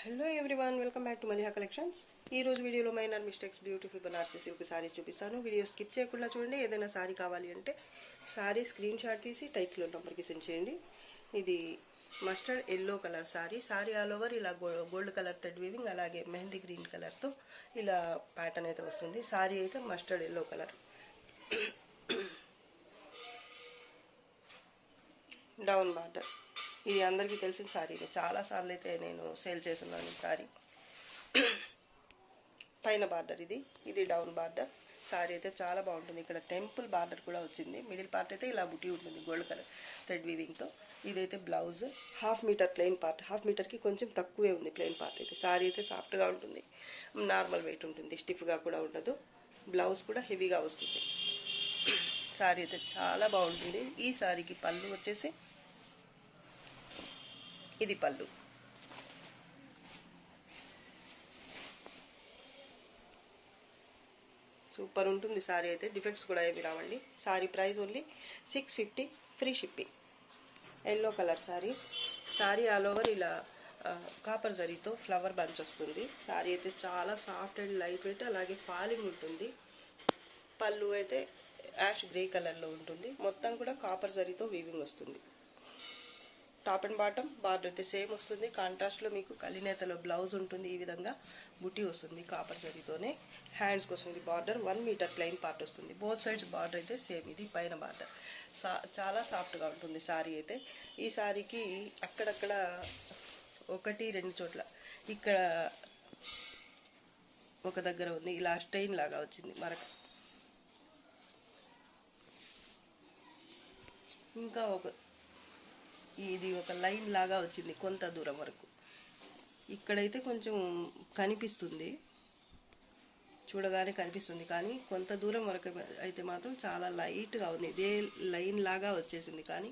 Hello everyone, welcome back to Maliha collections. ఈ రోజు వీడియోలో minor mistakes beautiful Banarasi silk saris చూపిస్తాను. వీడియో స్కిప్ చేయకుండా చూడండి. ఏదైనా సారీ కావాలి అంటే సారీ స్క్రీన్ షాట్ తీసి టైటిల్ నెంబర్కి సెండ్ చేయండి. ఇది mustard yellow colour sari. Sari all over ఇలా గోల్డ్ కలర్ థ్రెడ్ వీవింగ్, అలాగే మెహందీ గ్రీన్ కలర్తో ఇలా ప్యాటర్న్ అయితే వస్తుంది. సారీ అయితే mustard yellow colour. Down border. ఇది అందరికీ తెలిసిన సారీనే, చాలాసార్లు అయితే నేను సేల్ చేస్తున్నాను ఈ సారీ. పైన బార్డర్ ఇది డౌన్ బార్డర్. సారీ అయితే చాలా బాగుంటుంది. ఇక్కడ టెంపుల్ బార్డర్ కూడా వచ్చింది. మిడిల్ పార్ట్ అయితే ఇలా బుటీ ఉంటుంది గోల్డ్ కలర్ థ్రెడ్ వీవింగ్తో. ఇదైతే బ్లౌజ్. 1/2 మీటర్ ప్లెయిన్ పార్ట్, 1/2 మీటర్కి కొంచెం తక్కువే ఉంది ప్లెయిన్ పార్ట్ అయితే. సారీ అయితే సాఫ్ట్గా ఉంటుంది, నార్మల్ వెయిట్ ఉంటుంది, స్టిఫ్గా కూడా ఉండదు. బ్లౌజ్ కూడా హెవీగా వస్తుంది. సారీ అయితే చాలా బాగుంటుంది. ఈ సారీకి పళ్ళు వచ్చేసి ఇది పళ్ళు. సూపర్ ఉంటుంది సారీ అయితే. డిఫెక్ట్స్ కూడా ఏమి రావండి. Sorry price only 650, free shipping. Yellow colour sari. Sari all over ఇలా కాపర్ జరీతో ఫ్లవర్ బంచ్ వస్తుంది. సారీ అయితే చాలా సాఫ్ట్ అండ్ లైట్ వెయిట్, అలాగే ఫాలింగ్ ఉంటుంది. పళ్ళు అయితే యాష్ గ్రే కలర్లో ఉంటుంది. మొత్తం కూడా కాపర్ జరీతో వీవింగ్ వస్తుంది. టాప్ అండ్ బాటమ్ బార్డర్ అయితే సేమ్ వస్తుంది. కాంట్రాస్ట్లో మీకు కలినేతలో బ్లౌజ్ ఉంటుంది. ఈ విధంగా బుటీ వస్తుంది కాపర్ జరీతోనే. హ్యాండ్స్ కోసం ఇది బార్డర్ 1 మీటర్ ప్లెయిన్ పార్ట్ వస్తుంది. బోత్ సైడ్స్ బార్డర్ అయితే సేమ్. ఇది పైన బార్డర్. చాలా సాఫ్ట్గా ఉంటుంది సారీ అయితే. ఈ సారీకి అక్కడక్కడ 1-2 చోట్ల ఇక్కడ ఒక దగ్గర ఉంది, ఇలా స్టెయిన్ లాగా వచ్చింది మరక. ఇంకా ఇది ఒక లైన్ లాగా వచ్చింది కొంత దూరం వరకు. ఇక్కడైతే కొంచెం కనిపిస్తుంది, చూడగానే కనిపిస్తుంది, కానీ కొంత దూరం వరకు అయితే మాత్రం చాలా లైట్గా ఉంది. ఇదే లైన్ లాగా వచ్చేసింది, కానీ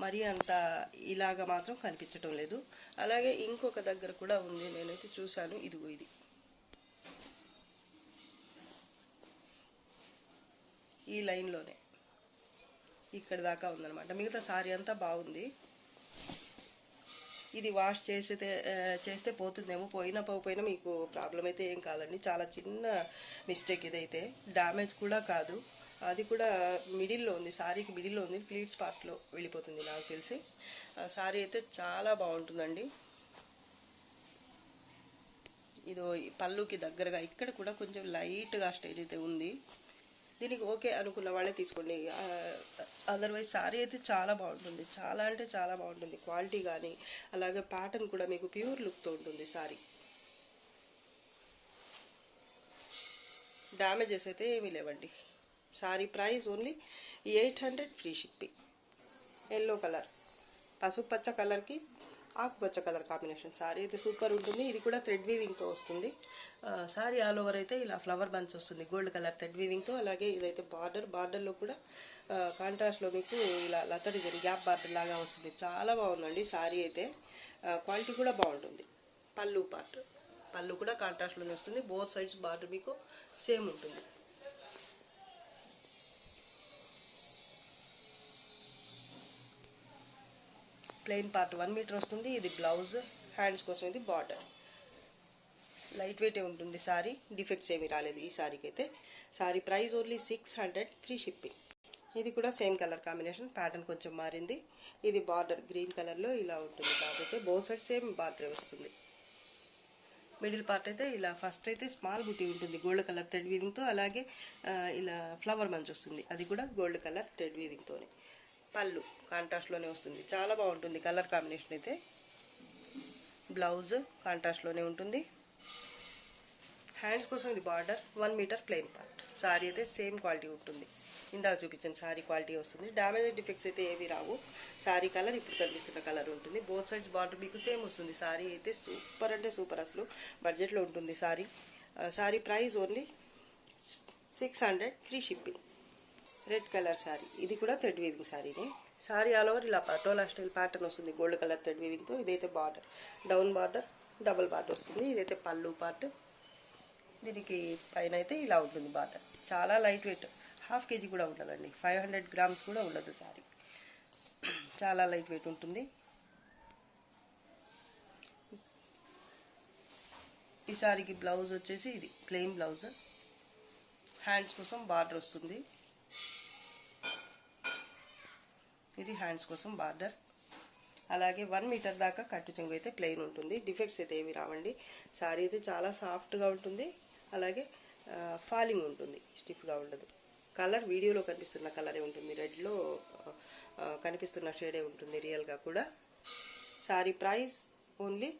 మరీ అంత ఇలాగా మాత్రం కనిపించడం లేదు. అలాగే ఇంకొక దగ్గర కూడా ఉంది, నేనైతే చూశాను. ఇదిగో ఇది ఈ లైన్లోనే ఇక్కడ దాకా ఉందన్నమాట. మిగతా సారీ అంతా బాగుంది. ఇది వాష్ చేస్తే పోతుందేమో. పోయినా మీకు ప్రాబ్లం అయితే ఏం కాదండి. చాలా చిన్న మిస్టేక్ ఇదైతే, డ్యామేజ్ కూడా కాదు. అది కూడా మిడిల్లో ఉంది, సారీకి మిడిల్లో ఉంది, ప్లీట్స్ పార్ట్లో వెళ్ళిపోతుంది నాకు తెలిసి. సారీ అయితే చాలా బాగుంటుందండి. ఇదో పళ్ళుకి దగ్గరగా ఇక్కడ కూడా కొంచెం లైట్గా స్టేజ్ అయితే ఉంది. దీనికి ఓకే అనుకున్న వాళ్ళే తీసుకోండి. అదర్వైజ్ సారీ అయితే చాలా బాగుంటుంది, చాలా అంటే చాలా బాగుంటుంది. క్వాలిటీ కానీ అలాగే ప్యాటర్న్ కూడా మీకు ప్యూర్ లుక్తో ఉంటుంది సారీ. డ్యామేజెస్ అయితే ఏమీ లేవండి. Sorry price only 800, free shipping. Yellow colour, పసుపు పచ్చ కలర్కి ఆకుపచ్చ కలర్ కాంబినేషన్. సారీ అయితే సూపర్ ఉంటుంది. ఇది కూడా థ్రెడ్ వీవింగ్తో వస్తుంది. సారీ ఆల్ ఓవర్ అయితే ఇలా ఫ్లవర్ బంచ్ వస్తుంది గోల్డ్ కలర్ థ్రెడ్ వీవింగ్తో. అలాగే ఇదైతే బార్డర్లో కూడా కాంట్రాస్ట్లో మీకు ఇలా లత డిజైన్ గ్యాప్ బార్డర్ లాగా వస్తుంది. చాలా బాగుందండి సారీ అయితే. క్వాలిటీ కూడా బాగుంటుంది. పళ్ళు కూడా కాంట్రాస్ట్లోనే వస్తుంది. బోత్ సైడ్స్ బార్డర్ మీకు సేమ్ ఉంటుంది. ప్లెయిన్ పార్ట్ 1 మీటర్ వస్తుంది. ఇది బ్లౌజ్. హ్యాండ్స్ కోసం ఇది బార్డర్. లైట్ వెయిటే ఉంటుంది సారీ. డిఫెక్ట్స్ ఏమీ రాలేదు ఈ సారీకి అయితే. Sorry price only 600, free shipping. ఇది కూడా సేమ్ కలర్ కాంబినేషన్, ప్యాటర్న్ కొంచెం మారింది. ఇది బార్డర్ గ్రీన్ కలర్లో ఇలా ఉంటుంది. బార్డర్ అయితే బోత్ సైడ్ సేమ్ బార్డర్ వస్తుంది. మిడిల్ పార్ట్ అయితే ఇలా ఫస్ట్ అయితే స్మాల్ బుటీ ఉంటుంది గోల్డ్ కలర్ థ్రెడ్ వీవింగ్తో. అలాగే ఇలా ఫ్లవర్ మంచ్ వస్తుంది, అది కూడా గోల్డ్ కలర్ థ్రెడ్ వీవింగ్తోనే. పళ్ళు కాంట్రాస్ట్లోనే వస్తుంది. చాలా బాగుంటుంది కలర్ కాంబినేషన్ అయితే. బ్లౌజ్ కాంట్రాస్ట్లోనే ఉంటుంది. హ్యాండ్స్ కోసం ఇది border 1 metre plain part. Sari అయితే సేమ్ క్వాలిటీ ఉంటుంది, ఇందాక చూపించిన సారీ క్వాలిటీ వస్తుంది. డ్యామేజ్ డిఫెక్ట్స్ అయితే ఏవి రావు. సారీ కలర్ ఇప్పుడు కనిపిస్తున్న కలర్ ఉంటుంది. బోత్ సైడ్స్ బార్డర్ మీకు సేమ్ వస్తుంది. సారీ అయితే సూపర్ అంటే సూపర్, అసలు బడ్జెట్లో ఉంటుంది sari. Sari price only 600, free shipping. Red colour sari. ఇది కూడా థ్రెడ్ వీవింగ్ సారీనే. సారీ ఆల్ ఓవర్ ఇలా పటోలా స్టైల్ ప్యాటర్న్ వస్తుంది గోల్డ్ కలర్ థ్రెడ్ వీవింగ్తో. ఇదైతే border down border, double border వస్తుంది. ఇదైతే పళ్ళు పార్ట్. దీనికి పైన అయితే ఇలా ఉంటుంది బార్డర్. చాలా లైట్ వెయిట్, 1/2 kg కూడా ఉండదండి, 500 గ్రామ్స్ కూడా ఉండదు సారీ. చాలా లైట్ వెయిట్ ఉంటుంది. ఈ సారీకి బ్లౌజ్ వచ్చేసి ఇది ప్లెయిన్ బ్లౌజ్, హ్యాండ్స్ కోసం బార్డర్ వస్తుంది. ఇది హ్యాండ్స్ కోసం బార్డర్. అలాగే 1 మీటర్ దాకా కట్టు చెంగు అయితే ప్లెయిన్ ఉంటుంది. డిఫెక్ట్స్ అయితే ఏమి రావండి. సారీ అయితే చాలా సాఫ్ట్గా ఉంటుంది. అలాగే ఫాలింగ్ ఉంటుంది, స్టిఫ్గా ఉండదు. కలర్ వీడియోలో కనిపిస్తున్న కలరే ఉంటుంది, రెడ్లో కనిపిస్తున్న షేడే ఉంటుంది రియల్గా కూడా. Sorry price only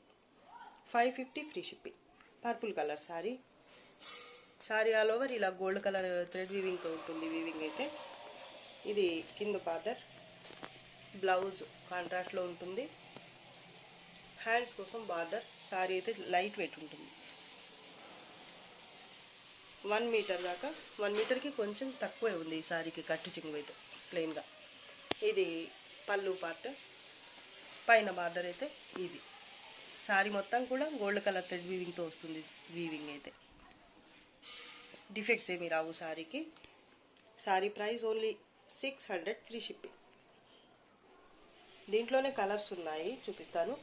550 free shipping. Purple colour sari. Sari all over ఇలా గోల్డ్ కలర్ థ్రెడ్ వీవింగ్తో ఉంటుంది. వీవింగ్ అయితే ఇది కింద బార్డర్, బ్లౌజ్ కాంట్రాస్ట్లో ఉంటుంది, హ్యాండ్స్ కోసం బార్డర్. సారీ అయితే లైట్ వెయిట్ ఉంటుంది. 1 మీటర్ దాకా, 1 మీటర్కి కొంచెం తక్కువే ఉంది ఈ సారీకి కట్టు చెంగు అయితే ప్లెయిన్గా. ఇది పళ్ళు పార్ట్, పైన బార్డర్ అయితే ఇది. సారీ మొత్తం కూడా గోల్డ్ కలర్ థ్రెడ్ వీవింగ్తో వస్తుంది. వీవింగ్ అయితే డిఫెక్ట్స్ ఏమి రావు సారీకి. Sari price only 600 free shipping. దీంట్లోనే కలర్స్ ఉన్నాయి, చూపిస్తాను.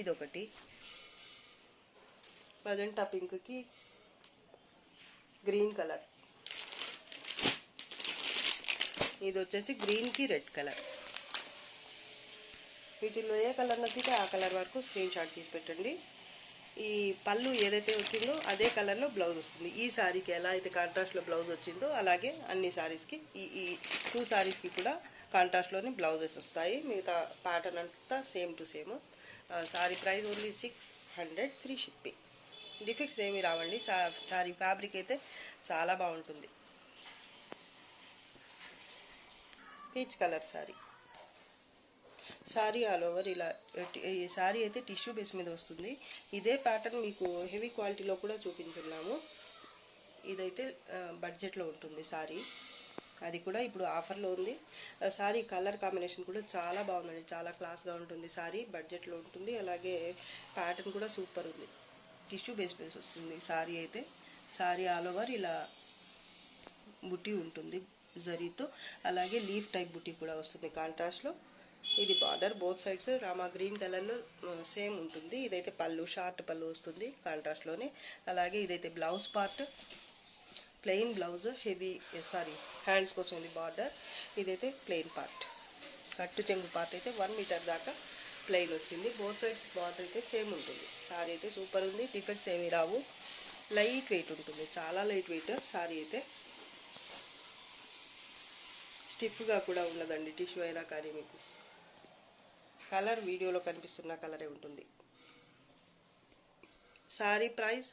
ఇదొకటి మజెంటా పింక్కి గ్రీన్ కలర్. ఇది వచ్చేసి గ్రీన్కి రెడ్ కలర్. వీటిల్లో ఏ కలర్ నచ్చితే ఆ కలర్ వరకు స్క్రీన్ షాట్ తీసి పెట్టండి. ఈ పళ్ళు ఏదైతే వచ్చిందో అదే కలర్లో బ్లౌజ్ వస్తుంది. ఈ సారీకి ఎలా అయితే కాంట్రాస్ట్లో బ్లౌజ్ వచ్చిందో అలాగే అన్ని సారీస్కి ఈ 2 సారీస్కి కూడా కాంట్రాస్ట్లోనే బ్లౌజెస్ వస్తాయి. మిగతా ప్యాటర్న్ అంతా same to same. Sorry price only 600 free shipping. Defects ఏమి రావండి. సారీ ఫ్యాబ్రిక్ అయితే చాలా బాగుంటుంది. Peach colour sari. Sari all over ఇలా, ఈ సారీ అయితే టిష్యూ బేస్ మీద వస్తుంది. ఇదే ప్యాటర్న్ మీకు హెవీ క్వాలిటీలో కూడా చూపించున్నాము. ఇదైతే బడ్జెట్లో ఉంటుంది సారీ. అది కూడా ఇప్పుడు ఆఫర్లో ఉంది. సారీ కలర్ కాంబినేషన్ కూడా చాలా బాగుందండి, చాలా క్లాస్గా ఉంటుంది. సారీ బడ్జెట్లో ఉంటుంది. అలాగే ప్యాటర్న్ కూడా సూపర్ ఉంది. టిష్యూ బేస్ వస్తుంది సారీ అయితే. సారీ ఆల్ ఓవర్ ఇలా బుట్టి ఉంటుంది జరీతో. అలాగే లీఫ్ టైప్ బుట్టి కూడా వస్తుంది కాంట్రాస్ట్లో. ఇది border both sides Rama green కలర్లో సేమ్ ఉంటుంది. ఇదైతే పళ్ళు, షార్ట్ పళ్ళు వస్తుంది కాంట్రాస్ట్లోనే. అలాగే ఇదైతే blouse part, plain blouse, heavy hands కోసం ఉంది బార్డర్. ఇదైతే ప్లెయిన్ పార్ట్. కట్టు చెంగు పార్ట్ అయితే 1 మీటర్ దాకా ప్లెయిన్ వచ్చింది. బోత్ సైడ్స్ బార్డర్ అయితే సేమ్ ఉంటుంది. సారీ అయితే సూపర్ ఉంది. డిఫెక్ట్స్ ఏమీ రావు. లైట్ వెయిట్ ఉంటుంది, చాలా లైట్ వెయిట్. సారీ అయితే స్టిఫ్గా కూడా ఉండదండి, టిష్యూ అయినా కానీ. మీకు కలర్ వీడియోలో కనిపిస్తున్న కలరే ఉంటుంది. Sorry price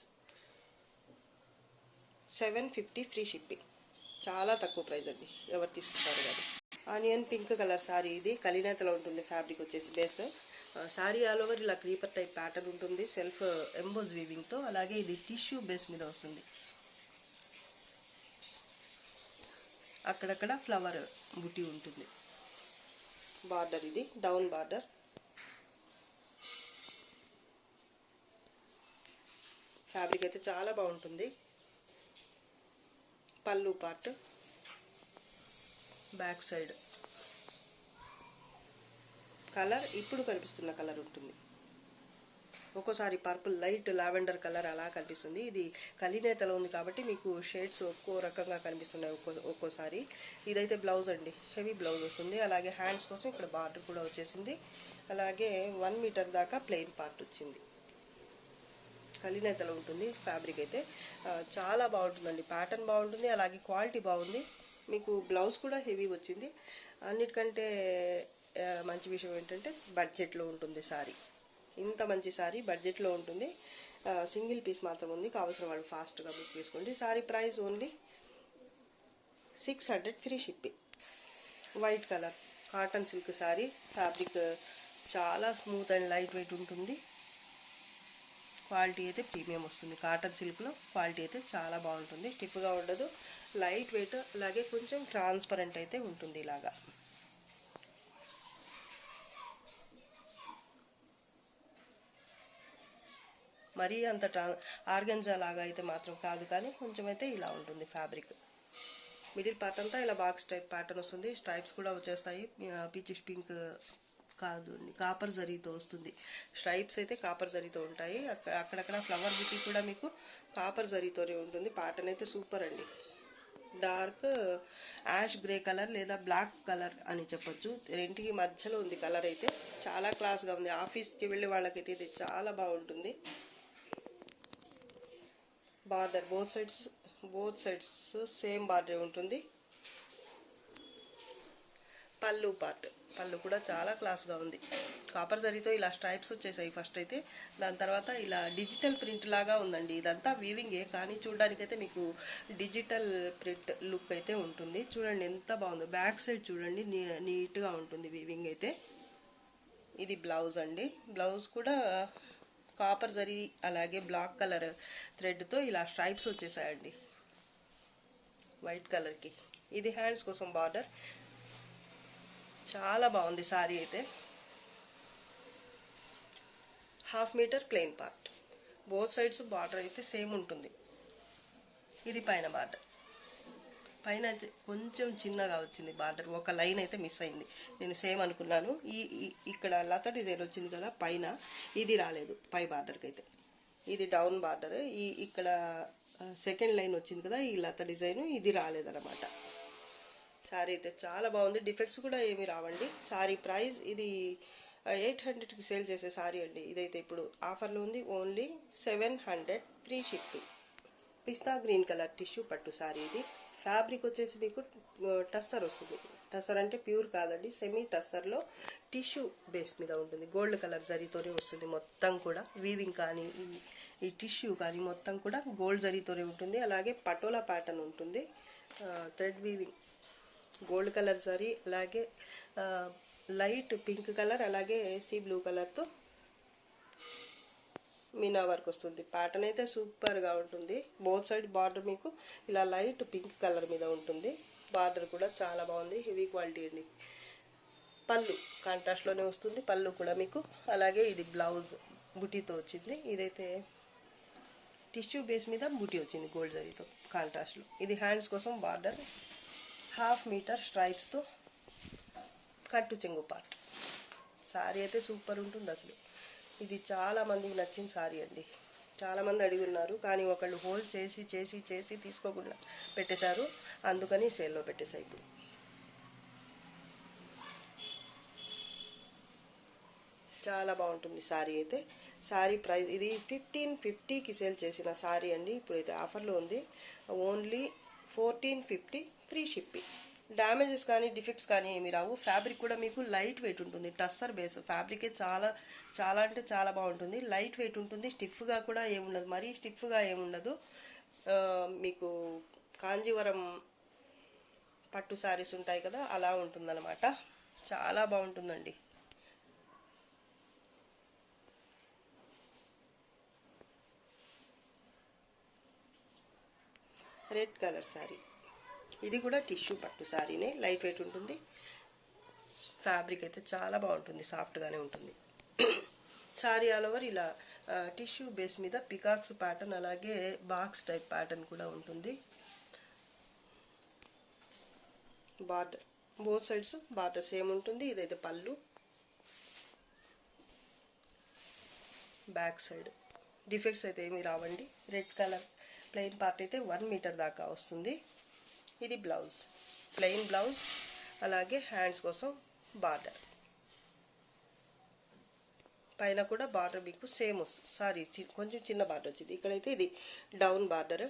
750 free shipping. చాలా తక్కువ ప్రైస్ అండి, ఎవరు తీసుకుంటారు కానీ. Onion pink colour sari. ఇది కలినేతలో ఉంటుంది. ఫ్యాబ్రిక్ వచ్చేసి బేస్. సారీ ఆల్ ఓవర్ ఇలా క్రీపర్ టైప్ ప్యాటర్న్ ఉంటుంది, సెల్ఫ్ ఎంబోజ్ వీవింగ్తో. అలాగే ఇది టిష్యూ బేస్ మీద వస్తుంది. అక్కడక్కడ ఫ్లవర్ బుట్టి ఉంటుంది. బార్డర్ ఇది డౌన్ బార్డర్. ఫ్యాబ్రిక్ అయితే చాలా బాగుంటుంది. పళ్ళు పార్ట్, బ్యాక్ సైడ్ కలర్ ఇప్పుడు కనిపిస్తున్న కలర్ ఉంటుంది. ఒక్కోసారి పర్పుల్, లైట్ లావెండర్ కలర్ అలా కనిపిస్తుంది. ఇది కలినేతలో ఉంది కాబట్టి మీకు షేడ్స్ ఒక్కో రకంగా కనిపిస్తున్నాయి ఒక్కోసారి. ఇదైతే బ్లౌజ్ అండి, హెవీ బ్లౌజ్ వస్తుంది. అలాగే హ్యాండ్స్ కోసం ఇక్కడ బార్డర్ కూడా వచ్చేసింది. అలాగే 1 మీటర్ దాకా ప్లెయిన్ పార్ట్ వచ్చింది. కలినేతలో ఉంటుంది ఫ్యాబ్రిక్ అయితే. చాలా బాగుంటుందండి, ప్యాటర్న్ బాగుంటుంది, అలాగే క్వాలిటీ బాగుంది. మీకు బ్లౌజ్ కూడా హెవీ వచ్చింది. అన్నిటికంటే మంచి విషయం ఏంటంటే బడ్జెట్లో ఉంటుంది సారీ. ఇంత మంచి సారీ బడ్జెట్లో ఉంటుంది. సింగిల్ పీస్ మాత్రం ఉంది, కావాల్సిన వాళ్ళు ఫాస్ట్గా బుక్ చేసుకోండి. Sorry price only 600 free shipping. White colour cotton silk sorry. Fabric చాలా స్మూత్ అండ్ లైట్ వెయిట్ ఉంటుంది. క్వాలిటీ అయితే ప్రీమియం వస్తుంది. కాటన్ సిల్క్లో క్వాలిటీ అయితే చాలా బాగుంటుంది, స్టిఫ్గా ఉండదు, లైట్ వెయిట్. అలాగే కొంచెం ట్రాన్స్పరెంట్ అయితే ఉంటుంది ఇలాగా. మరీ అంత ఆర్గంజా లాగా అయితే మాత్రం కాదు, కానీ కొంచెం అయితే ఇలా ఉంటుంది ఫ్యాబ్రిక్. మిడిల్ పార్ట్ అంతా ఇలా బాక్స్ టైప్ ప్యాటర్న్ వస్తుంది. స్ట్రైప్స్ కూడా వచ్చేస్తాయి, పీచిష్ పింక్ కాదు అండి, కాపర్ జరీతో వస్తుంది. స్ట్రైప్స్ అయితే కాపర్ జరీతో ఉంటాయి. అక్కడక్కడ ఫ్లవర్ బుట్టి కూడా మీకు కాపర్ జరీతోనే ఉంటుంది. ప్యాటర్న్ అయితే సూపర్ అండి. డార్క్ యాష్ గ్రే కలర్ లేదా బ్లాక్ కలర్ అని చెప్పొచ్చు. రెంటికి మధ్యలో ఉంది కలర్ అయితే. చాలా క్లాస్గా ఉంది. ఆఫీస్కి వెళ్ళే వాళ్ళకైతే ఇది చాలా బాగుంటుంది. Border both sides same border ఉంటుంది. పళ్ళు కూడా చాలా క్లాస్గా ఉంది. కాపర్ జరీతో ఇలా స్ట్రైప్స్ వచ్చేసాయి ఫస్ట్ అయితే. దాని తర్వాత ఇలా డిజిటల్ ప్రింట్ లాగా ఉందండి. ఇదంతా వీవింగే, కానీ చూడడానికైతే మీకు డిజిటల్ ప్రింట్ లుక్ అయితే ఉంటుంది. చూడండి ఎంత బాగుందో. బ్యాక్ సైడ్ చూడండి, నీట్గా ఉంటుంది వీవింగ్ అయితే. ఇది బ్లౌజ్ అండి. బ్లౌజ్ కూడా కాపర్ జరీ అలాగే బ్లాక్ కలర్ థ్రెడ్తో ఇలా స్ట్రైప్స్ వచ్చేసాయండి వైట్ కలర్కి. ఇది హ్యాండ్స్ కోసం బార్డర్. చాలా బాగుంది సారీ అయితే. 1/2 metre plain part. Both sides border అయితే సేమ్ ఉంటుంది. ఇది పైన బార్డర్. పైన కొంచెం చిన్నగా వచ్చింది బార్డర్. ఒక లైన్ అయితే మిస్ అయింది. నేను సేమ్ అనుకున్నాను. ఇక్కడ లత డిజైన్ వచ్చింది కదా పైన, ఇది రాలేదు పై బార్డర్కి అయితే. ఇది డౌన్ బార్డర్. ఇక్కడ సెకండ్ లైన్ వచ్చింది కదా, ఈ లత డిజైన్, ఇది రాలేదన్నమాట. శారీ అయితే చాలా బాగుంది. డిఫెక్ట్స్ కూడా ఏమీ రావండి. శారీ ప్రైస్ ఇది 800కి సేల్ చేసే శారీ అండి. ఇదైతే ఇప్పుడు ఆఫర్లో ఉంది. Only 700 free shipping. పిస్తా గ్రీన్ కలర్ టిష్యూ పట్టు శారీ ఇది. ఫ్యాబ్రిక్ వచ్చేసి మీకు టస్సర్ వస్తుంది. టస్సర్ అంటే ప్యూర్ కాదండి, సెమీ టస్సర్లో టిష్యూ బేస్ మీద ఉంటుంది. గోల్డ్ కలర్ జరీతోనే వస్తుంది మొత్తం కూడా. వీవింగ్ కానీ ఈ టిష్యూ కానీ మొత్తం కూడా గోల్డ్ జరీతోనే ఉంటుంది. అలాగే పటోలా ప్యాటర్న్ ఉంటుంది. Thread weaving gold colour zari, అలాగే లైట్ పింక్ కలర్, అలాగే సీ బ్లూ కలర్తో మీనా వర్క్ వస్తుంది. ప్యాటర్న్ అయితే సూపర్గా ఉంటుంది. బోత్ సైడ్ బార్డర్ మీకు ఇలా లైట్ పింక్ కలర్ మీద ఉంటుంది. బార్డర్ కూడా చాలా బాగుంది. హెవీ క్వాలిటీ అండి. పళ్ళు కాంట్రాస్ట్లోనే వస్తుంది. పళ్ళు కూడా మీకు. అలాగే ఇది బ్లౌజ్ బుటీతో వచ్చింది. ఇదైతే టిష్యూ బేస్ మీద బుటీ వచ్చింది గోల్డ్ జరీతో కాంట్రాస్ట్లో. ఇది హ్యాండ్స్ కోసం బార్డర్. 1/2 మీటర్ స్ట్రైప్స్తో కట్టు చెంగు పార్ట్. శారీ అయితే సూపర్ ఉంటుంది అసలు. ఇది చాలా మందికి నచ్చిన శారీ అండి. చాలామంది అడిగి ఉన్నారు, కానీ ఒకళ్ళు హోల్డ్ చేసి తీసుకోకుండా పెట్టేశారు. అందుకని సేల్లో పెట్టేశారు. ఇప్పుడు చాలా బాగుంటుంది శారీ అయితే. శారీ ప్రైస్ ఇది 1550కి సేల్ చేసిన శారీ అండి. ఇప్పుడైతే ఆఫర్లో ఉంది. Only 1450 free shipping. డ్యామేజెస్ కానీ డిఫెక్ట్స్ కానీ ఏమి రావు. ఫ్యాబ్రిక్ కూడా మీకు లైట్ వెయిట్ ఉంటుంది. టస్సర్ బేస్ ఫ్యాబ్రికే చాలా అంటే చాలా బాగుంటుంది. లైట్ వెయిట్ ఉంటుంది. స్టిఫ్గా కూడా ఏముండదు, మరీ స్టిఫ్గా ఏముండదు. మీకు కాంజీవరం పట్టు శారీస్ ఉంటాయి కదా, అలా ఉంటుందన్నమాట. చాలా బాగుంటుందండి. Red colour sari. ఇది కూడా టిష్యూ పట్టు శారీనే. లైట్ వెయిట్ ఉంటుంది. ఫ్యాబ్రిక్ అయితే చాలా బాగుంటుంది, సాఫ్ట్గానే ఉంటుంది. శారీ ఆల్ ఓవర్ ఇలా టిష్యూ బేస్ మీద పికాక్స్ ప్యాటర్న్, అలాగే బాక్స్ టైప్ ప్యాటర్న్ కూడా ఉంటుంది. Border both sides border same ఉంటుంది. ఇదైతే పళ్ళు. బ్యాక్ సైడ్ డిఫెక్ట్స్ అయితే ఏమీ రావండి. రెడ్ కలర్ ప్లెయిన్ పార్ట్ అయితే 1 మీటర్ దాకా వస్తుంది. ఇది బ్లౌజ్, ప్లెయిన్ బ్లౌజ్. అలాగే హ్యాండ్స్ కోసం బార్డర్. పైన కూడా బార్డర్ మీకు సేమ్ వస్తుంది. సారీ కొంచెం చిన్న బార్డర్ వచ్చింది. ఇక్కడైతే ఇది డౌన్ బార్డర్.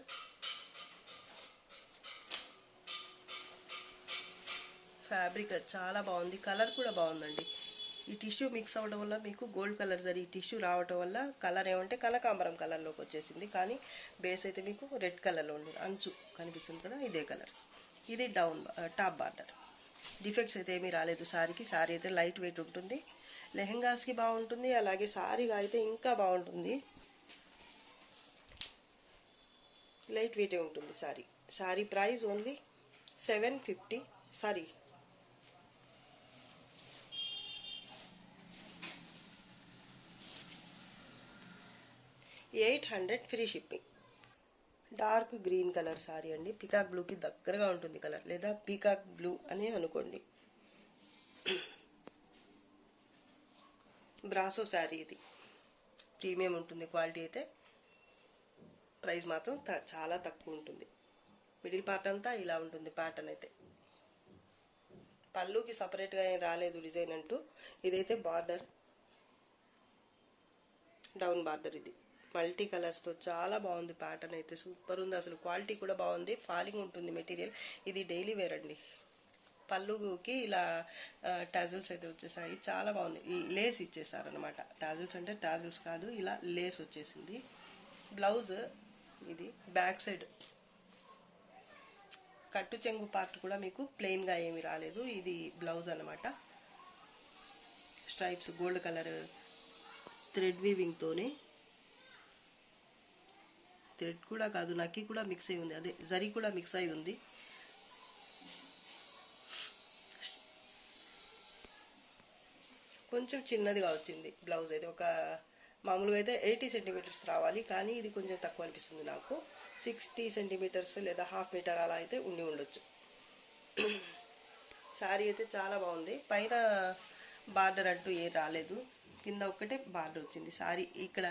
ఫ్యాబ్రిక్ చాలా బాగుంది. కలర్ కూడా బాగుందండి. ఈ టిష్యూ మిక్స్ అవ్వడం వల్ల మీకు గోల్డ్ కలర్ జరీ టిష్యూ రావడం వల్ల కలర్ ఏమంటే కనకాంబరం కలర్లోకి వచ్చేసింది. కానీ బేస్ అయితే మీకు రెడ్ కలర్లో ఉంది. అంచు కనిపిస్తుంది కదా, ఇదే కలర్. ఇది టాప్ బార్డర్. డిఫెక్ట్స్ అయితే ఏమీ రాలేదు శారీకి. శారీ అయితే లైట్ వెయిట్ ఉంటుంది. లెహెంగాస్కి బాగుంటుంది. అలాగే శారీగా అయితే ఇంకా బాగుంటుంది. లైట్ వెయిటే ఉంటుంది sari. Sari price only 750. Sorry 800 free shipping. Dark green colour sari అండి. పీకాక్ బ్లూకి దగ్గరగా ఉంటుంది కలర్, లేదా పీకాక్ బ్లూ అని అనుకోండి. బ్రాసో శారీ ఇది, ప్రీమియం ఉంటుంది క్వాలిటీ అయితే. ప్రైస్ మాత్రం చాలా తక్కువ ఉంటుంది. మిడిల్ పార్ట్ అంతా ఇలా ఉంటుంది ప్యాటర్న్ అయితే. పళ్ళుకి సపరేట్గా ఏం రాలేదు డిజైన్ అంటూ. ఇదైతే బార్డర్, డౌన్ బార్డర్. ఇది మల్టీ కలర్స్తో చాలా బాగుంది ప్యాటర్న్ అయితే, సూపర్ ఉంది అసలు. క్వాలిటీ కూడా బాగుంది, ఫాలింగ్ ఉంటుంది మెటీరియల్. ఇది డైలీ వేర్ అండి. పళ్ళుకి ఇలా టాజిల్స్ అయితే వచ్చేసాయి, చాలా బాగుంది. ఈ లేస్ ఇచ్చేసారనమాట. టాజిల్స్ అంటే టాజిల్స్ కాదు, ఇలా లేస్ వచ్చేసింది. బ్లౌజ్ ఇది బ్యాక్ సైడ్ కట్టు చెంగు పార్ట్ కూడా మీకు ప్లెయిన్గా ఏమీ రాలేదు. ఇది బ్లౌజ్ అనమాట. స్ట్రైప్స్ గోల్డ్ కలర్ థ్రెడ్ వీవింగ్తోనే, థ్రెడ్ కూడా కాదు నక్కి కూడా మిక్స్ అయి ఉంది, అదే జరీ కూడా మిక్స్ అయి ఉంది. కొంచెం చిన్నదిగా వచ్చింది బ్లౌజ్ అయితే. ఒక మామూలుగా అయితే 80 సెంటీమీటర్స్ రావాలి, కానీ ఇది కొంచెం తక్కువ అనిపిస్తుంది నాకు. 60 సెంటీమీటర్స్ లేదా హాఫ్ మీటర్ అలా అయితే ఉండొచ్చు. శారీ అయితే చాలా బాగుంది. పైన బార్డర్ అంటూ ఏ రాలేదు, కింద ఒక్కటే బార్డర్ వచ్చింది. శారీ ఇక్కడ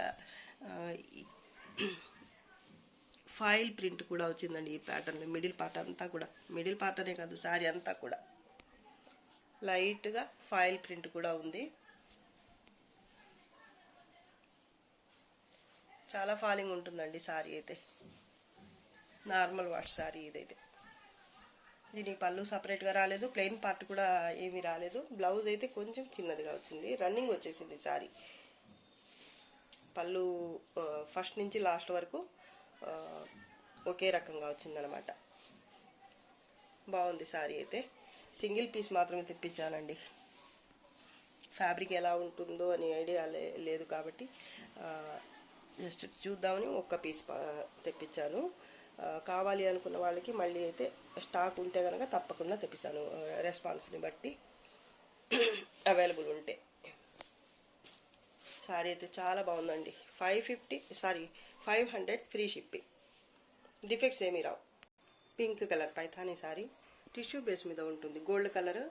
ఫాయిల్ ప్రింట్ కూడా వచ్చిందండి ఈ ప్యాటర్న్. మిడిల్ పార్ట్ అంతా కూడా, మిడిల్ పార్ట్ అనే కాదు శారీ అంతా కూడా లైట్గా ఫాయిల్ ప్రింట్ కూడా ఉంది. చాలా ఫాలింగ్ ఉంటుందండి శారీ అయితే. నార్మల్ వాష్ శారీ ఇదైతే. దీనికి పళ్ళు సపరేట్గా రాలేదు, ప్లెయిన్ పార్ట్ కూడా ఏమీ రాలేదు. బ్లౌజ్ అయితే కొంచెం చిన్నదిగా వచ్చింది, రన్నింగ్ వచ్చేసింది శారీ. పళ్ళు ఫస్ట్ నుంచి లాస్ట్ వరకు ఒకే రకంగా వచ్చిందనమాట. బాగుంది శారీ అయితే. సింగిల్ పీస్ మాత్రమే తెప్పించానండి, ఫ్యాబ్రిక్ ఎలా ఉంటుందో అని ఐడియా లేదు కాబట్టి జస్ట్ చూద్దామని ఒక్క పీస్ తెప్పించాను. కావాలి అనుకున్న వాళ్ళకి మళ్ళీ అయితే స్టాక్ ఉంటే కనుక తప్పకుండా తెప్పిస్తాను, రెస్పాన్స్ని బట్టి అవైలబుల్ ఉంటే. శారీ అయితే చాలా బాగుందండి. 500 ఫ్రీ షిప్పింగ్. డిఫెక్ట్స్ ఏమీ రావు. Pink colour Paithani sari, tissue base మీద ఉంటుంది. Gold colour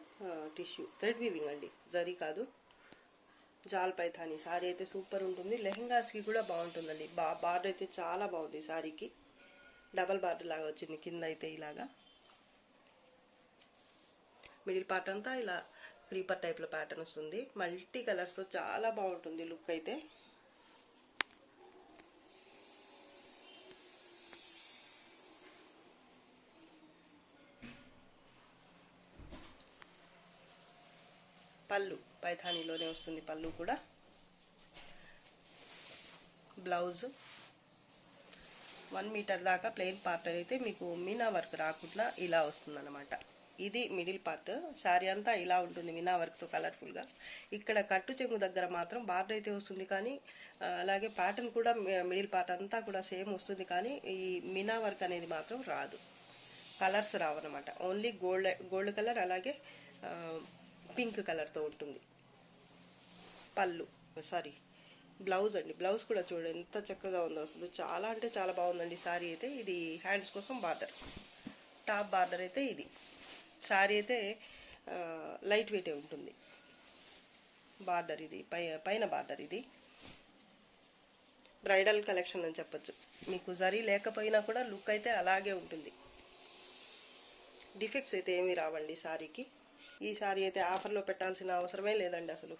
tissue, thread weaving అండి, జరీ కాదు. జాల్ పైథానీ శారీ అయితే సూపర్ ఉంటుంది. లెహెంగాస్కి కూడా బాగుంటుందండి. బార్డర్ అయితే చాలా బాగుంది శారీకి. డబల్ బార్డర్ లాగా వచ్చింది కింద అయితే ఇలాగా. మిడిల్ పార్ట్ అంతా ఇలా క్రీపర్ టైప్లో ప్యాటర్న్ వస్తుంది. మల్టీ కలర్స్తో చాలా బాగుంటుంది లుక్ అయితే. పళ్ళు పైథానీలోనే వస్తుంది, పళ్ళు కూడా. బ్లౌజ్ 1 మీటర్ దాకా ప్లెయిన్ పార్ట్ అయితే మీకు మీనా వర్క్ రాకుండా ఇలా వస్తుందన్నమాట. ఇది మిడిల్ పార్ట్. శారీ అంతా ఇలా ఉంటుంది మీనా వర్క్తో కలర్ఫుల్గా. ఇక్కడ కట్టు చెంగు దగ్గర మాత్రం బార్డర్ అయితే వస్తుంది, కానీ అలాగే ప్యాటర్న్ కూడా మిడిల్ పార్ట్ అంతా కూడా సేమ్ వస్తుంది, కానీ ఈ మీనా వర్క్ అనేది మాత్రం రాదు. కలర్స్ రావన్నమాట. ఓన్లీ గోల్డ్ కలర్ అలాగే పింక్ కలర్తో ఉంటుంది. పళ్ళు బ్లౌజ్ అండి. బ్లౌజ్ కూడా చూడండి ఎంత చక్కగా ఉందో అసలు. చాలా అంటే చాలా బాగుందండి శారీ అయితే. ఇది హ్యాండ్స్ కోసం బార్డర్, టాప్ బార్డర్ అయితే ఇది. శారీ అయితే లైట్ వెయిటే ఉంటుంది. బార్డర్ ఇది పైన బార్డర్. ఇది బ్రైడల్ కలెక్షన్ అని చెప్పొచ్చు. మీకు జరీ లేకపోయినా కూడా లుక్ అయితే అలాగే ఉంటుంది. డిఫెక్ట్స్ అయితే ఏమీ రావండి శారీకి. ఈ శారీ అయితే ఆఫర్లో పెట్టాల్సిన అవసరమే లేదండి అసలు,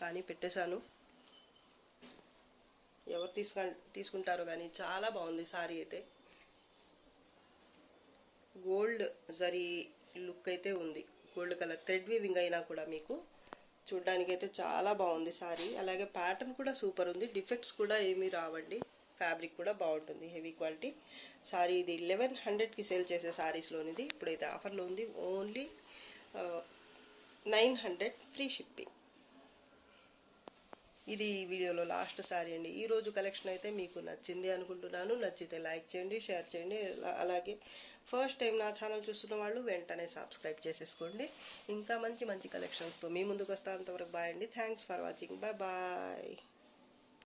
కానీ పెట్టేశాను. ఎవరు తీసుకుంటారో కానీ చాలా బాగుంది శారీ అయితే. గోల్డ్ జరీ లుక్ అయితే ఉంది. గోల్డ్ కలర్ థ్రెడ్ వీవింగ్ అయినా కూడా మీకు చూడ్డానికి అయితే చాలా బాగుంది శారీ. అలాగే ప్యాటర్న్ కూడా సూపర్ ఉంది. డిఫెక్ట్స్ కూడా ఏమీ రావండి. ఫ్యాబ్రిక్ కూడా బాగుంటుంది, హెవీ క్వాలిటీ శారీ. ఇది 1100కి సేల్ చేసే శారీస్లోనిది. ఇప్పుడైతే ఆఫర్లో ఉంది. Only 900 free shipping. ఇది వీడియోలో లాస్ట్ శారీ అండి. ఈరోజు కలెక్షన్ అయితే మీకు నచ్చింది అనుకుంటున్నాను. నచ్చితే లైక్ చేయండి, షేర్ చేయండి. అలాగే ఫస్ట్ టైం నా ఛానల్ చూస్తున్న వాళ్ళు వెంటనే సబ్స్క్రైబ్ చేసేసుకోండి. ఇంకా మంచి మంచి కలెక్షన్స్తో మీ ముందుకు వస్తా. అంతవరకు బాయ్ అండి. Thanks for watching. బాయ్.